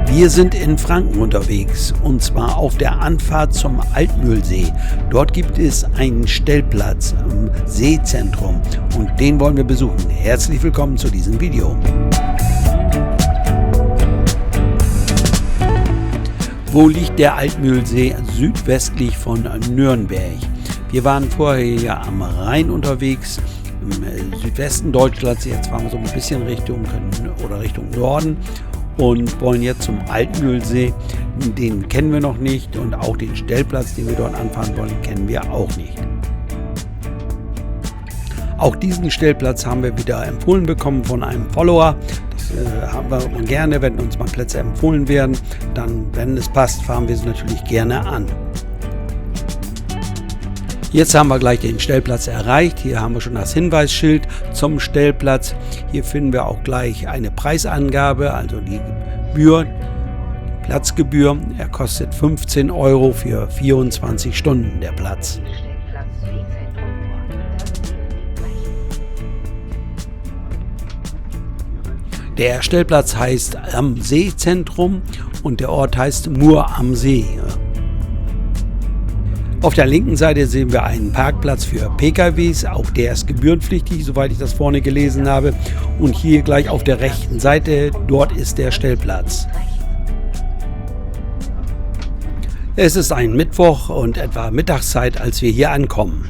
Wir sind in Franken unterwegs und zwar auf der Anfahrt zum Altmühlsee. Dort gibt es einen Stellplatz im Seezentrum und den wollen wir besuchen. Herzlich willkommen zu diesem Video. Wo liegt der Altmühlsee? Südwestlich von Nürnberg. Wir waren vorher ja am Rhein unterwegs, im Südwesten Deutschlands. Jetzt fahren wir so ein bisschen Richtung Norden. Und wollen jetzt zum Altmühlsee. Den kennen wir noch nicht und auch den Stellplatz, den wir dort anfahren wollen, kennen wir auch nicht. Auch diesen Stellplatz haben wir wieder empfohlen bekommen von einem Follower. Das haben wir gerne, wenn uns mal Plätze empfohlen werden. Dann, wenn es passt, fahren wir es natürlich gerne an. Jetzt haben wir gleich den Stellplatz erreicht. Hier haben wir schon das Hinweisschild zum Stellplatz. Hier finden wir auch gleich eine Preisangabe, also die Platzgebühr. Er kostet 15 € für 24 Stunden der Platz. Der Stellplatz heißt am Seezentrum und der Ort heißt Mur am See. Auf der linken Seite sehen wir einen Parkplatz für PKWs, auch der ist gebührenpflichtig, soweit ich das vorne gelesen habe. Und hier gleich auf der rechten Seite, dort ist der Stellplatz. Es ist ein Mittwoch und etwa Mittagszeit, als wir hier ankommen.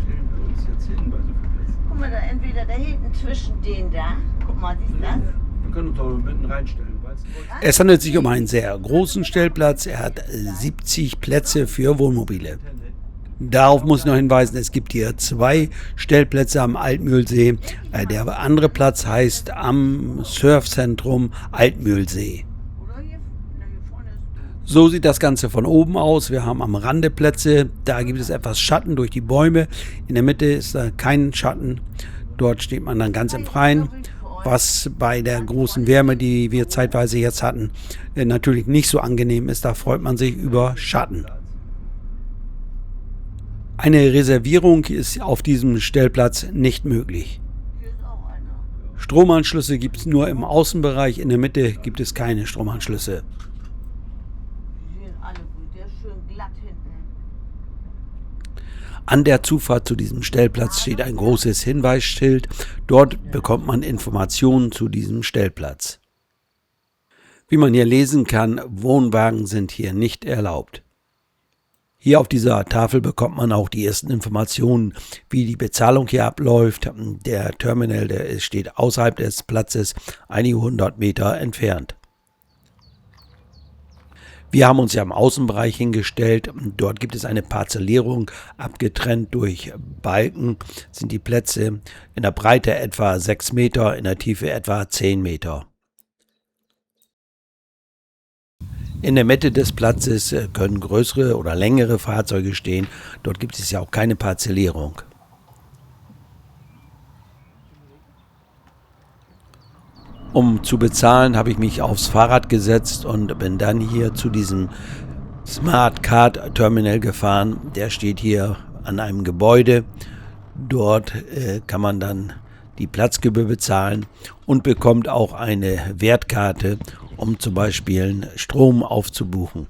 Guck mal, da entweder da hinten zwischen denen da, guck mal, siehst du das? Wir können uns doch mitten reinstellen. Es handelt sich um einen sehr großen Stellplatz, er hat 70 Plätze für Wohnmobile. Darauf muss ich noch hinweisen, es gibt hier 2 Stellplätze am Altmühlsee. Der andere Platz heißt am Surfzentrum Altmühlsee. So sieht das Ganze von oben aus. Wir haben am Rande Plätze, da gibt es etwas Schatten durch die Bäume. In der Mitte ist da kein Schatten. Dort steht man dann ganz im Freien, was bei der großen Wärme, die wir zeitweise jetzt hatten, natürlich nicht so angenehm ist. Da freut man sich über Schatten. Eine Reservierung ist auf diesem Stellplatz nicht möglich. Stromanschlüsse gibt es nur im Außenbereich, in der Mitte gibt es keine Stromanschlüsse. An der Zufahrt zu diesem Stellplatz steht ein großes Hinweisschild. Dort bekommt man Informationen zu diesem Stellplatz. Wie man hier lesen kann, Wohnwagen sind hier nicht erlaubt. Hier auf dieser Tafel bekommt man auch die ersten Informationen, wie die Bezahlung hier abläuft. Der Terminal, der steht außerhalb des Platzes, einige 100 Meter entfernt. Wir haben uns ja im Außenbereich hingestellt. Dort gibt es eine Parzellierung, abgetrennt durch Balken sind die Plätze in der Breite etwa 6 Meter, in der Tiefe etwa 10 Meter. In der Mitte des Platzes können größere oder längere Fahrzeuge stehen. Dort gibt es ja auch keine Parzellierung. Um zu bezahlen, habe ich mich aufs Fahrrad gesetzt und bin dann hier zu diesem Smart Card Terminal gefahren. Der steht hier an einem Gebäude. Dort kann man dann die Platzgebühr bezahlen und bekommt auch eine Wertkarte, um zum Beispiel Strom aufzubuchen.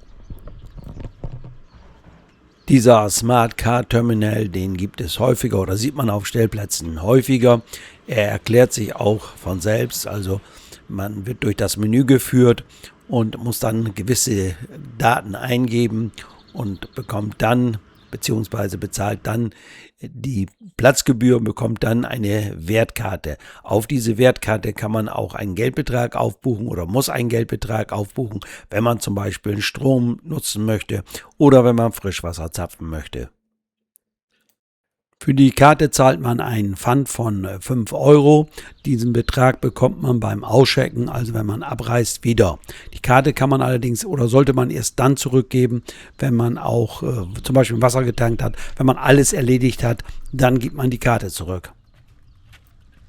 Dieser Smart Card Terminal, den gibt es häufiger oder sieht man auf Stellplätzen häufiger. Er erklärt sich auch von selbst, also man wird durch das Menü geführt und muss dann gewisse Daten eingeben und bekommt dann bzw. bezahlt dann die Platzgebühr und bekommt dann eine Wertkarte. Auf diese Wertkarte kann man auch einen Geldbetrag aufbuchen oder muss einen Geldbetrag aufbuchen, wenn man zum Beispiel Strom nutzen möchte oder wenn man Frischwasser zapfen möchte. Für die Karte zahlt man einen Pfand von 5 Euro. Diesen Betrag bekommt man beim Auschecken, also wenn man abreist, wieder. Die Karte kann man allerdings oder sollte man erst dann zurückgeben, wenn man auch zum Beispiel Wasser getankt hat. Wenn man alles erledigt hat, dann gibt man die Karte zurück.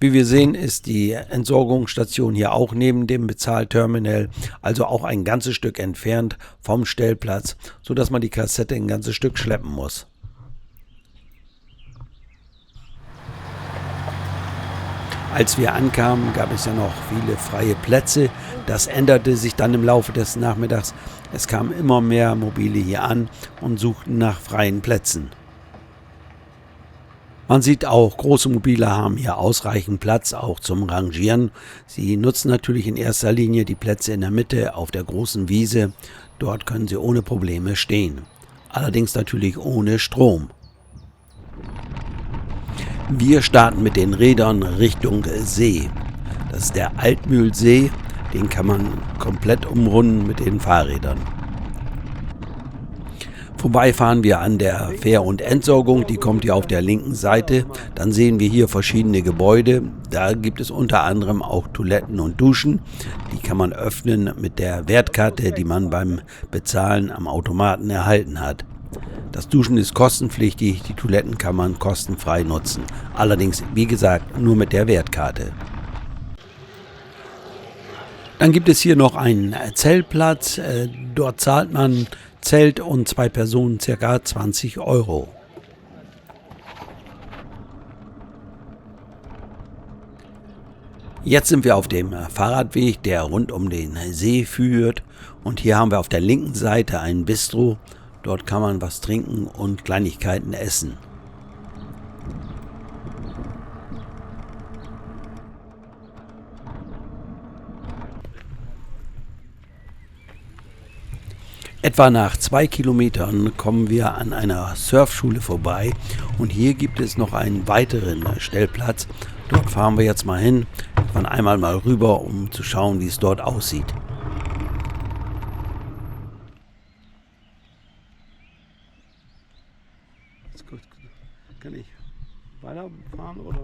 Wie wir sehen, ist die Entsorgungsstation hier auch neben dem Bezahlterminal, also auch ein ganzes Stück entfernt vom Stellplatz, sodass man die Kassette ein ganzes Stück schleppen muss. Als wir ankamen, gab es ja noch viele freie Plätze. Das änderte sich dann im Laufe des Nachmittags. Es kamen immer mehr Mobile hier an und suchten nach freien Plätzen. Man sieht auch, große Mobile haben hier ausreichend Platz, auch zum Rangieren. Sie nutzen natürlich in erster Linie die Plätze in der Mitte auf der großen Wiese. Dort können sie ohne Probleme stehen. Allerdings natürlich ohne Strom. Wir starten mit den Rädern Richtung See. Das ist der Altmühlsee, den kann man komplett umrunden mit den Fahrrädern. Vorbei fahren wir an der Fähr- und Entsorgung, die kommt hier auf der linken Seite. Dann sehen wir hier verschiedene Gebäude. Da gibt es unter anderem auch Toiletten und Duschen. Die kann man öffnen mit der Wertkarte, die man beim Bezahlen am Automaten erhalten hat. Das Duschen ist kostenpflichtig, die Toiletten kann man kostenfrei nutzen. Allerdings, wie gesagt, nur mit der Wertkarte. Dann gibt es hier noch einen Zeltplatz. Dort zahlt man Zelt und 2 Personen ca. 20 Euro. Jetzt sind wir auf dem Fahrradweg, der rund um den See führt. Und hier haben wir auf der linken Seite ein Bistro. Dort kann man was trinken und Kleinigkeiten essen. Etwa nach 2 Kilometern kommen wir an einer Surfschule vorbei und hier gibt es noch einen weiteren Stellplatz. Dort fahren wir jetzt mal hin, fahren einmal mal rüber, um zu schauen, wie es dort aussieht. Kann ich weiterfahren oder?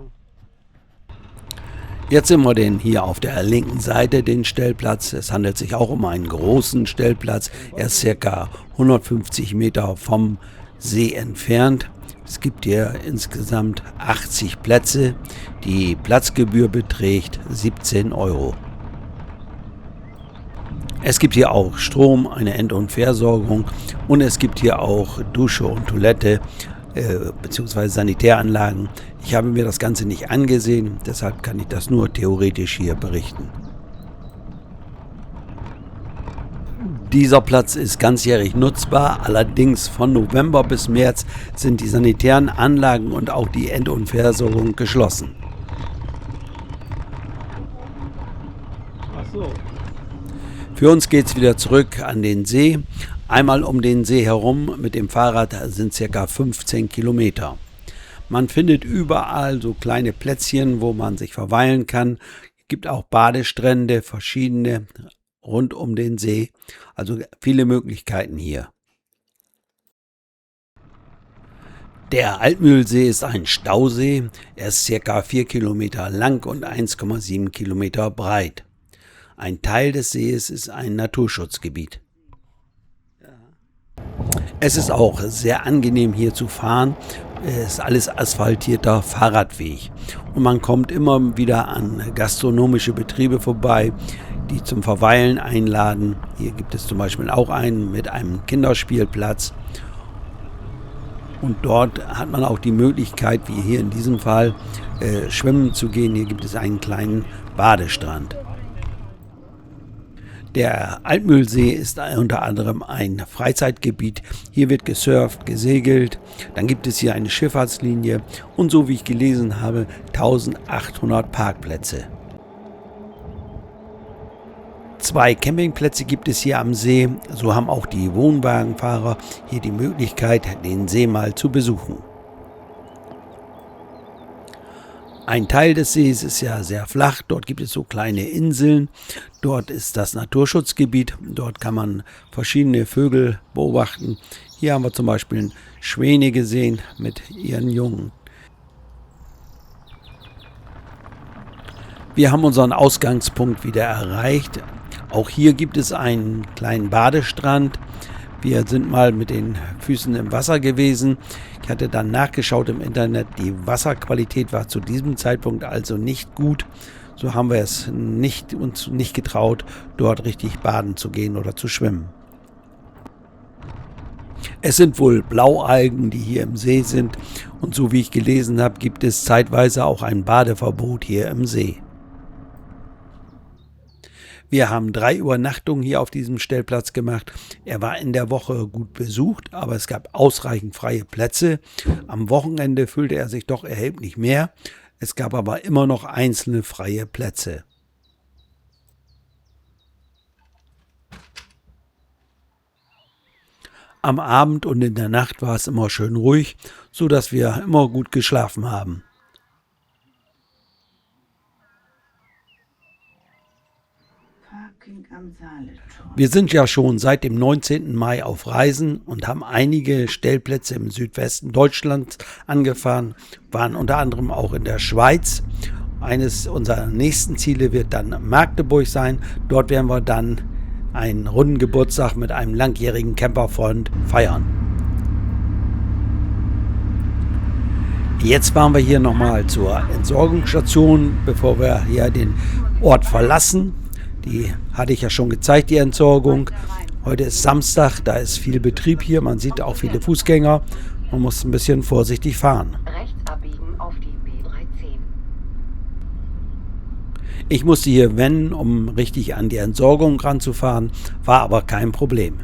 Jetzt sind wir hier auf der linken Seite den Stellplatz. Es handelt sich auch um einen großen Stellplatz. Er ist ca. 150 Meter vom See entfernt. Es gibt hier insgesamt 80 Plätze. Die Platzgebühr beträgt 17 Euro. Es gibt hier auch Strom, eine End- und Versorgung und es gibt hier auch Dusche und Toilette bzw. Sanitäranlagen. Ich habe mir das Ganze nicht angesehen, deshalb kann ich das nur theoretisch hier berichten. Dieser Platz ist ganzjährig nutzbar, allerdings von November bis März sind die sanitären Anlagen und auch die End- und Versorgung geschlossen. Ach so. Für uns geht es wieder zurück an den See. Einmal um den See herum mit dem Fahrrad sind ca. 15 Kilometer. Man findet überall so kleine Plätzchen, wo man sich verweilen kann. Es gibt auch Badestrände, verschiedene rund um den See. Also viele Möglichkeiten hier. Der Altmühlsee ist ein Stausee. Er ist ca. 4 Kilometer lang und 1,7 Kilometer breit. Ein Teil des Sees ist ein Naturschutzgebiet. Es ist auch sehr angenehm hier zu fahren. Es ist alles asphaltierter Fahrradweg. Und man kommt immer wieder an gastronomische Betriebe vorbei, die zum Verweilen einladen. Hier gibt es zum Beispiel auch einen mit einem Kinderspielplatz. Und dort hat man auch die Möglichkeit, wie hier in diesem Fall, schwimmen zu gehen. Hier gibt es einen kleinen Badestrand. Der Altmühlsee ist unter anderem ein Freizeitgebiet. Hier wird gesurft, gesegelt. Dann gibt es hier eine Schifffahrtslinie und so wie ich gelesen habe, 1800 Parkplätze. 2 Campingplätze gibt es hier am See. So haben auch die Wohnwagenfahrer hier die Möglichkeit, den See mal zu besuchen. Ein Teil des Sees ist ja sehr flach, dort gibt es so kleine Inseln, dort ist das Naturschutzgebiet, dort kann man verschiedene Vögel beobachten. Hier haben wir zum Beispiel Schwäne gesehen mit ihren Jungen. Wir haben unseren Ausgangspunkt wieder erreicht. Auch hier gibt es einen kleinen Badestrand. Wir sind mal mit den Füßen im Wasser gewesen. Ich hatte dann nachgeschaut im Internet. Die Wasserqualität war zu diesem Zeitpunkt also nicht gut. So haben wir es uns nicht getraut, dort richtig baden zu gehen oder zu schwimmen. Es sind wohl Blaualgen, die hier im See sind. Und so wie ich gelesen habe, gibt es zeitweise auch ein Badeverbot hier im See. Wir haben 3 Übernachtungen hier auf diesem Stellplatz gemacht. Er war in der Woche gut besucht, aber es gab ausreichend freie Plätze. Am Wochenende füllte er sich doch erheblich mehr. Es gab aber immer noch einzelne freie Plätze. Am Abend und in der Nacht war es immer schön ruhig, so dass wir immer gut geschlafen haben. Wir sind ja schon seit dem 19. Mai auf Reisen und haben einige Stellplätze im Südwesten Deutschlands angefahren, waren unter anderem auch in der Schweiz. Eines unserer nächsten Ziele wird dann Magdeburg sein. Dort werden wir dann einen runden Geburtstag mit einem langjährigen Camperfreund feiern. Jetzt fahren wir hier nochmal zur Entsorgungsstation, bevor wir hier den Ort verlassen. Die hatte ich ja schon gezeigt, die Entsorgung. Heute ist Samstag, da ist viel Betrieb hier. Man sieht auch viele Fußgänger. Man muss ein bisschen vorsichtig fahren. Rechts abbiegen auf die B13. Ich musste hier wenden, um richtig an die Entsorgung ranzufahren, war aber kein Problem.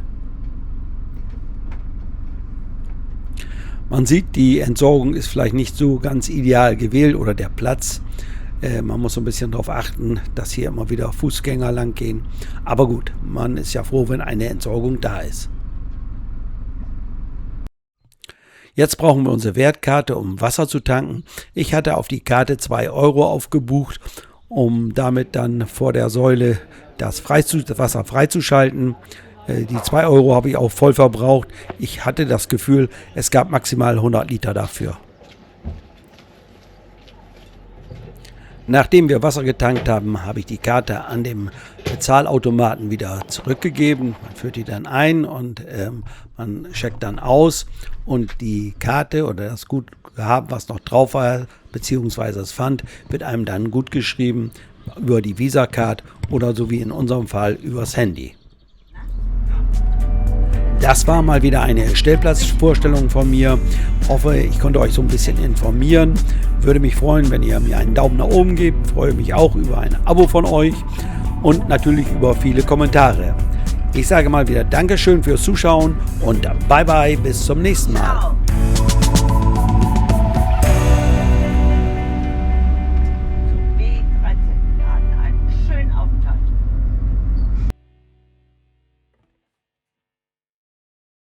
Man sieht, die Entsorgung ist vielleicht nicht so ganz ideal gewählt oder der Platz. Man muss so ein bisschen darauf achten, dass hier immer wieder Fußgänger lang gehen. Aber gut, man ist ja froh, wenn eine Entsorgung da ist. Jetzt brauchen wir unsere Wertkarte, um Wasser zu tanken. Ich hatte auf die Karte 2 Euro aufgebucht, um damit dann vor der Säule das Wasser freizuschalten. Die 2 Euro habe ich auch voll verbraucht. Ich hatte das Gefühl, es gab maximal 100 Liter dafür. Nachdem wir Wasser getankt haben, habe ich die Karte an dem Bezahlautomaten wieder zurückgegeben. Man führt die dann ein und man checkt dann aus. Und die Karte oder das Guthaben, was noch drauf war, beziehungsweise das Pfand, wird einem dann gut geschrieben über die Visa-Card oder so wie in unserem Fall übers Handy. Das war mal wieder eine Stellplatzvorstellung von mir. Hoffe, ich konnte euch so ein bisschen informieren. Würde mich freuen, wenn ihr mir einen Daumen nach oben gebt. Freue mich auch über ein Abo von euch und natürlich über viele Kommentare. Ich sage mal wieder Dankeschön fürs Zuschauen und bye bye, bis zum nächsten Mal.